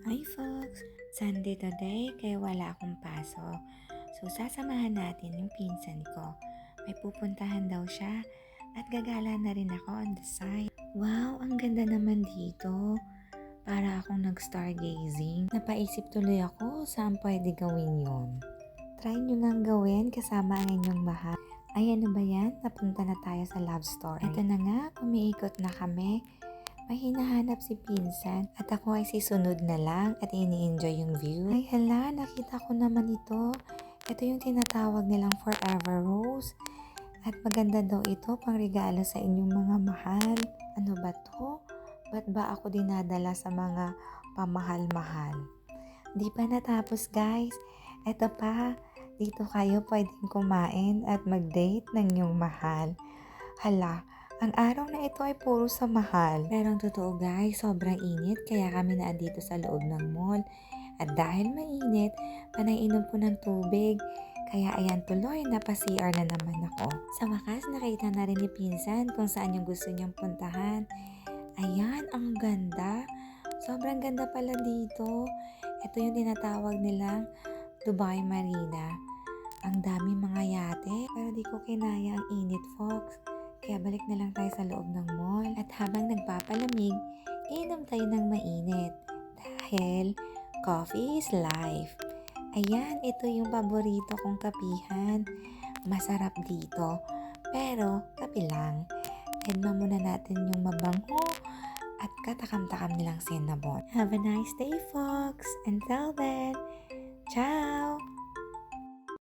Hi folks! Sunday today kaya wala akong pasok. So sasamahan natin yung pinsan ko. May pupuntahan daw siya at gagala na rin ako on the side. Wow! Ang ganda naman dito. Para akong nag-stargazing. Napaisip tuloy ako saan pwede gawin yun. Try nyo ngang gawin kasama ang inyong mahal. Ay ano ba yan? Napunta na tayo sa love story. Ito na nga, umiikot na kami. May hinahanap si pinsan at ako ay sisunod na lang at ini-enjoy yung view. Ay hala, nakita ko naman ito. Ito yung tinatawag nilang forever rose. At maganda daw ito pang regalo sa inyong mga mahal. Ano ba to? Ba't ba ako dinadala sa mga pamahal-mahal? Di pa natapos guys. Ito pa, dito kayo pwedeng kumain at mag-date ng inyong mahal. Hala, ang araw na ito ay puro sa mahal. Pero ang totoo guys, sobrang init kaya kami na dito sa loob ng mall. At dahil mainit, panay-inom po ng tubig. Kaya ayan tuloy, napa-CR na naman ako. Sa wakas, nakita na rin ni pinsan kung saan yung gusto niyang puntahan. Ayan, ang ganda. Sobrang ganda pala dito. Ito yung tinatawag nilang Dubai Marina. Ang dami mga yate, pero di ko kinaya ang init, folks. Kaya balik na lang tayo sa loob ng mall. At habang nagpapalamig, inom tayo ng mainit. Dahil coffee is life. Ayan, ito yung paborito kong kapihan. Masarap dito. Pero, kape lang. Tidma muna natin yung mabango at katakam-takam nilang cinnamon. Have a nice day, folks. Until then, ciao!